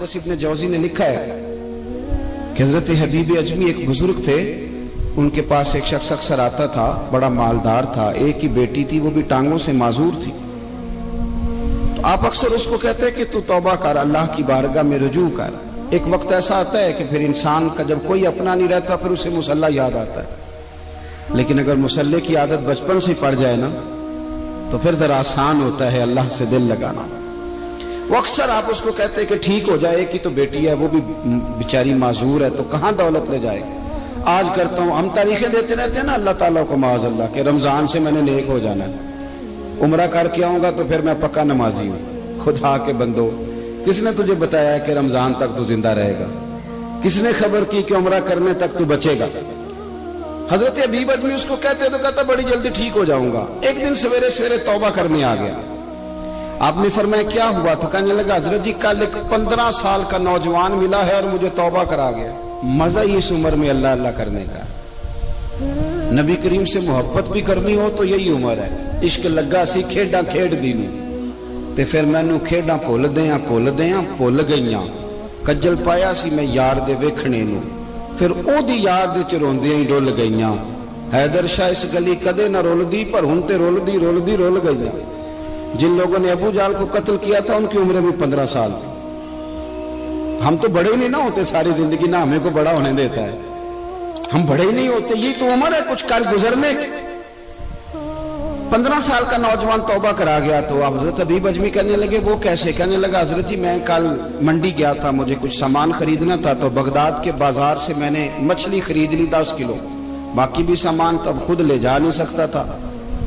ابن جوزی نے لکھا ہے کہ حضرت حبیب اجمی ایک بزرگ تھے، ان کے پاس ایک شخص اکثر آتا تھا، بڑا مالدار تھا، ایک ہی بیٹی تھی، وہ بھی ٹانگوں سے معذور تھی۔ تو آپ اکثر اس کو کہتے ہیں کہ تو توبہ کر، اللہ کی بارگاہ میں رجوع کر۔ ایک وقت ایسا آتا ہے کہ پھر انسان کا جب کوئی اپنا نہیں رہتا پھر اسے مصلی یاد آتا ہے، لیکن اگر مصلی کی عادت بچپن سے پڑ جائے نا تو پھر ذرا آسان ہوتا ہے اللہ سے دل لگانا۔ وہ اکثر آپ اس کو کہتے ہیں کہ ٹھیک ہو جائے کہ تو بیٹی ہے، وہ بھی بیچاری معذور ہے، تو کہاں دولت لے جائے گی۔ آج کرتا ہوں، ہم تاریخیں دیتے رہتے ہیں نا اللہ تعالیٰ کو معاذ اللہ کہ رمضان سے میں نے نیک ہو جانا ہے، عمرہ کر کے آؤں گا تو پھر میں پکا نمازی ہوں۔ خدا کے بندو، کس نے تجھے بتایا ہے کہ رمضان تک تو زندہ رہے گا؟ کس نے خبر کی کہ عمرہ کرنے تک تو بچے گا؟ حضرت حبیب اجمی اس کو کہتے تو کہتا بڑی جلدی ٹھیک ہو جاؤں گا۔ ایک دن سویرے سویرے توبہ کرنے آ گیا۔ آپ نے فرمایا کیا ہوا؟ تو کہنے لگا حضرت جی کل ایک 15 سال کا نوجوان ملا ہے اور مجھے توبہ کرا گیا۔ مزہ ہی اس عمر میں اللہ اللہ کرنے کا، نبی کریم سے محبت بھی کرنی ہو تو یہی عمر ہے۔ عشق لگا سی کھیڈاں کھیڈ دی نوں تے پھر مینوں کھیڈاں بھول بھول گئیاں، کجل پایا سی میں یار دے ویکھنے نوں، پھر او دی یاد وچ روندیاں ہی ڈول گئیاں۔ حیدر شاہ اس گلی کدے نہ رول دی پر ہن تے رول گئیاں۔ جن لوگوں نے ابو جہل کو قتل کیا تھا ان کی عمر بھی 15 سال تھی۔ ہم تو بڑے ہی نہیں نہ ہوتے ساری زندگی، نہ ہمیں کو بڑا ہونے دیتا ہے، ہم بڑے ہی نہیں ہوتے، یہ تو عمر ہے کچھ کل گزرنے کی۔ 15 سال کا نوجوان توبہ کرا گیا تو حضرت حبیب اجمی کہنے لگے وہ کیسے؟ کہنے لگا حضرت جی میں کل منڈی گیا تھا، مجھے کچھ سامان خریدنا تھا، تو بغداد کے بازار سے میں نے مچھلی خرید لی 10 کلو، باقی بھی سامان تب خود لے جا نہیں سکتا تھا۔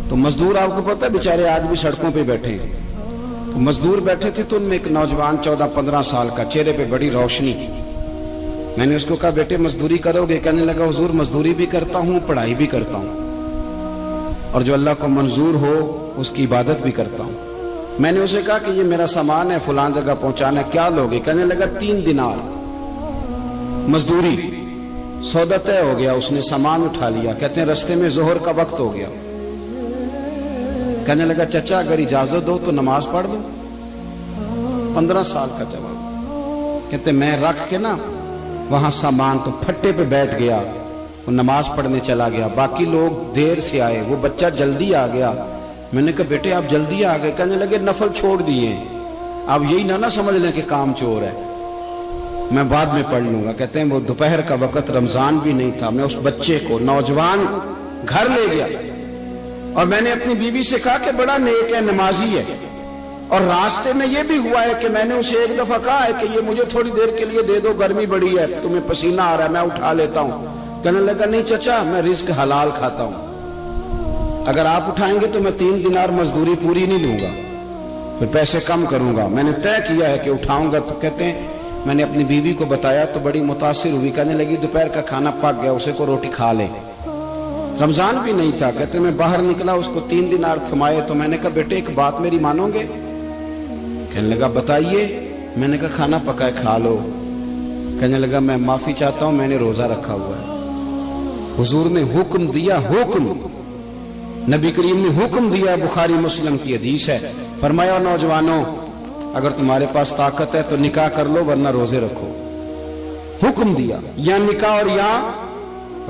تو مزدور آپ کو پتہ ہے بیچارے آج بھی سڑکوں پہ بیٹھے ہیں، تو مزدور بیٹھے تھے تو ان میں ایک نوجوان 14-15 سال کا، چہرے پہ بڑی روشنی۔ میں نے اس کو کہا بیٹے مزدوری کرو گے؟ کہنے لگا حضور مزدوری بھی کرتا ہوں، پڑھائی بھی کرتا ہوں، اور جو اللہ کو منظور ہو اس کی عبادت بھی کرتا ہوں۔ میں نے اسے کہا کہ یہ میرا سامان ہے فلاں جگہ پہنچانا ہے، کیا لوگے؟ کہنے لگا 3 دینار مزدوری۔ سودا طے ہو گیا، اس نے سامان اٹھا لیا۔ کہتے ہیں رستے میں ظہر کا وقت ہو گیا، کہنے لگا چچا اگر اجازت دو تو نماز پڑھ دوں۔ 15 سال کا جواب۔ کہتے میں رکھ کے نا وہاں سامان تو پھٹے پہ بیٹھ گیا، وہ نماز پڑھنے چلا گیا، باقی لوگ دیر سے آئے، وہ بچہ جلدی آ گیا۔ میں نے کہا بیٹے آپ جلدی آ گئے؟ کہنے لگے نفل چھوڑ دیے، آپ یہی نہ سمجھ لیں کہ کام چور ہے، میں بعد میں پڑھ لوں گا۔ کہتے ہیں وہ دوپہر کا وقت، رمضان بھی نہیں تھا، میں اس بچے کو نوجوان گھر لے گیا اور میں نے اپنی بیوی سے کہا کہ بڑا نیک ہے، نمازی ہے، اور راستے میں یہ بھی ہوا ہے کہ میں نے اسے ایک دفعہ کہا ہے کہ یہ مجھے تھوڑی دیر کے لیے دے دو، گرمی بڑی ہے، تمہیں پسینہ آ رہا ہے، میں اٹھا لیتا ہوں۔ کہنے لگا نہیں چچا میں رزق حلال کھاتا ہوں، اگر آپ اٹھائیں گے تو میں 3 دینار مزدوری پوری نہیں لوں گا، پھر پیسے کم کروں گا، میں نے طے کیا ہے کہ اٹھاؤں گا۔ تو کہتے ہیں میں نے اپنی بیوی کو بتایا تو بڑی متاثر ہوئی، کہنے لگی دوپہر کا کھانا پک گیا، اسے کو روٹی کھا لے، رمضان بھی نہیں تھا۔ کہتے میں باہر نکلا، اس کو 3 دینار تھمائے، تو میں نے کہا بیٹے ایک بات میری مانو گے؟ کہنے لگا بتائیے۔ میں نے کہا کھانا پکا ہے کھا لو۔ کہنے لگا میں معافی چاہتا ہوں، میں نے روزہ رکھا ہوا ہے۔ حضور نے حکم دیا، حکم نبی کریم نے حکم دیا، بخاری مسلم کی حدیث ہے، فرمایا نوجوانوں اگر تمہارے پاس طاقت ہے تو نکاح کر لو ورنہ روزے رکھو۔ حکم دیا، یا نکاح اور یا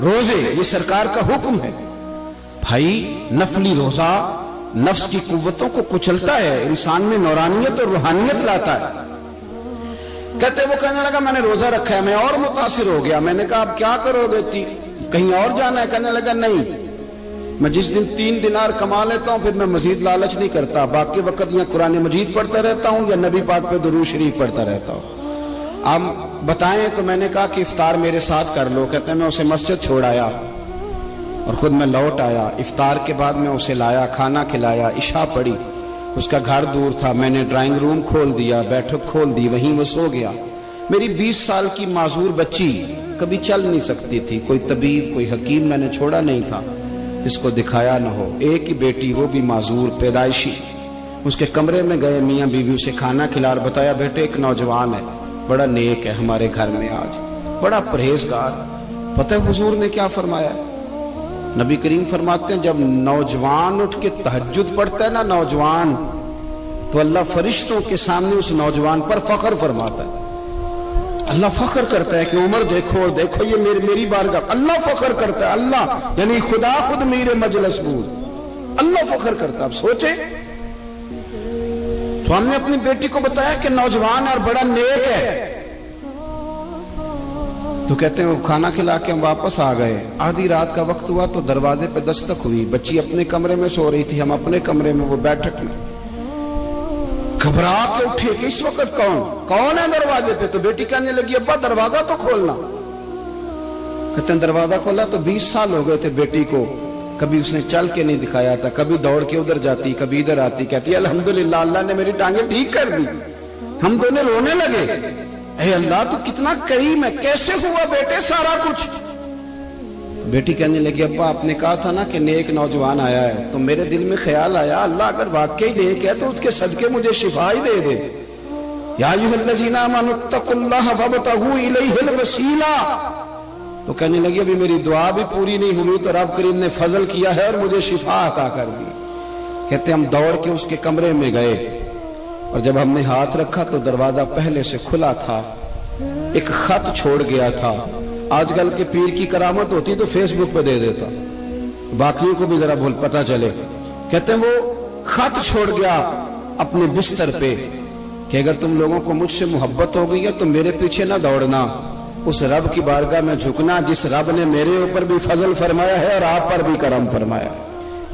روزے، یہ سرکار کا حکم ہے۔ بھائی نفلی روزہ نفس کی قوتوں کو کچلتا ہے، انسان میں نورانیت اور روحانیت لاتا ہے۔ کہتے وہ کہنے لگا میں نے روزہ رکھا ہے، میں اور متاثر ہو گیا۔ میں نے کہا اب کیا کرو گے؟ کہیں اور جانا ہے؟ کہنے لگا نہیں، میں جس دن 3 دینار کما لیتا ہوں پھر میں مزید لالچ نہیں کرتا، باقی وقت یا قرآن مجید پڑھتا رہتا ہوں یا نبی پاک پہ درود شریف پڑھتا رہتا ہوں۔ آپ بتائیں تو میں نے کہا کہ افطار میرے ساتھ کر لو۔ کہتے ہیں میں اسے مسجد چھوڑ آیا اور خود میں لوٹ آیا، افطار کے بعد میں اسے لایا، کھانا کھلایا، عشاء پڑھی، اس کا گھر دور تھا، میں نے ڈرائنگ روم کھول دیا، بیٹھک کھول دی، وہیں وہ سو گیا۔ میری 20 سال کی معذور بچی کبھی چل نہیں سکتی تھی، کوئی طبیب کوئی حکیم میں نے چھوڑا نہیں تھا جس کو دکھایا نہ ہو، ایک ہی بیٹی وہ بھی معذور پیدائشی۔ اس کے کمرے میں گئے، میاں بیوی اسے کھانا کھلا اور بتایا بیٹے ایک نوجوان ہے، بڑا نیک ہے، ہمارے گھر میں آج بڑا پرہیزگار۔ پتہ ہے حضور نے کیا فرمایا؟ نبی کریم فرماتے ہیں جب نوجوان اٹھ کے تہجد پڑھتا ہے نا نوجوان، تو اللہ فرشتوں کے سامنے اس نوجوان پر فخر فرماتا ہے۔ اللہ فخر کرتا ہے کہ عمر دیکھو اور دیکھو یہ میری بارگاہ. اللہ فخر کرتا ہے, اللہ یعنی خدا خود میرے مجلس بود, اللہ فخر کرتا ہے. اب سوچے تو ہم نے اپنی بیٹی کو بتایا کہ نوجوان اور بڑا نیک ہے, تو کہتے ہیں وہ کھانا کھلا کے ہم واپس آ گئے. آدھی رات کا وقت ہوا تو دروازے پہ دستک ہوئی. بچی اپنے کمرے میں سو رہی تھی, ہم اپنے کمرے میں, وہ بیٹھک میں. گھبرا کے اٹھے کہ اس وقت کون ہے دروازے پہ؟ تو بیٹی کہنے لگی ابا دروازہ تو کھولنا. کہتے ہیں دروازہ کھولا تو 20 سال ہو گئے تھے بیٹی کو, کبھی اس نے چل کے نہیں دکھایا تھا, کبھی دوڑ کے ادھر جاتی, کبھی ادھر آتی. کہتی الحمدللہ اللہ نے میری ٹانگیں ٹھیک کر دی. ہم دونوں رونے لگے, اے اللہ تو کتنا کریم ہے, کیسے ہوا بیٹے سارا کچھ؟ بیٹی کہنے لگی ابا آپ نے کہا تھا نا کہ نیک نوجوان آیا ہے, تو میرے دل میں خیال آیا اللہ اگر واقعی نیک ہے تو اس کے صدقے مجھے شفا ہی دے دے. یا ایھا الذین آمنوا اتقوا اللہ وابتغوا الیہ الوسیلہ. تو کہنے لگی ابھی میری دعا بھی پوری نہیں ہوئی تو رب کریم نے فضل کیا ہے اور مجھے شفا عطا کر دی. کہتے ہم دوڑ کے اس کے کمرے میں گئے اور جب ہم نے ہاتھ رکھا تو دروازہ پہلے سے کھلا تھا, ایک خط چھوڑ گیا تھا. آج کل کے پیر کی کرامت ہوتی تو فیس بک پہ دے دیتا, باقیوں کو بھی ذرا بھول پتا چلے. کہتے ہیں وہ خط چھوڑ گیا اپنے بستر پہ کہ اگر تم لوگوں کو مجھ سے محبت ہو گئی ہے تو میرے پیچھے نہ دوڑنا, اس رب کی بارگاہ میں جھکنا جس رب نے میرے اوپر بھی فضل فرمایا ہے اور آپ پر بھی کرم فرمایا.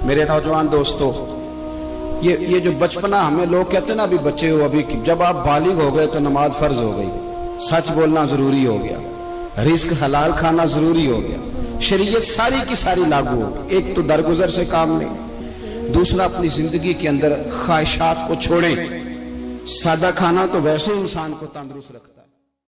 میرے نوجوان دوستو, یہ جو بچپنا ہمیں لوگ کہتے ہیں نا ابھی بچے ہو, ابھی جب آپ بالغ ہو گئے تو نماز فرض ہو گئی, سچ بولنا ضروری ہو گیا, رزق حلال کھانا ضروری ہو گیا, شریعت ساری کی ساری لاگو ہو. ایک تو درگزر سے کام لیں, دوسرا اپنی زندگی کے اندر خواہشات کو چھوڑیں. سادہ کھانا تو ویسے انسان کو تندرست رکھتا ہے.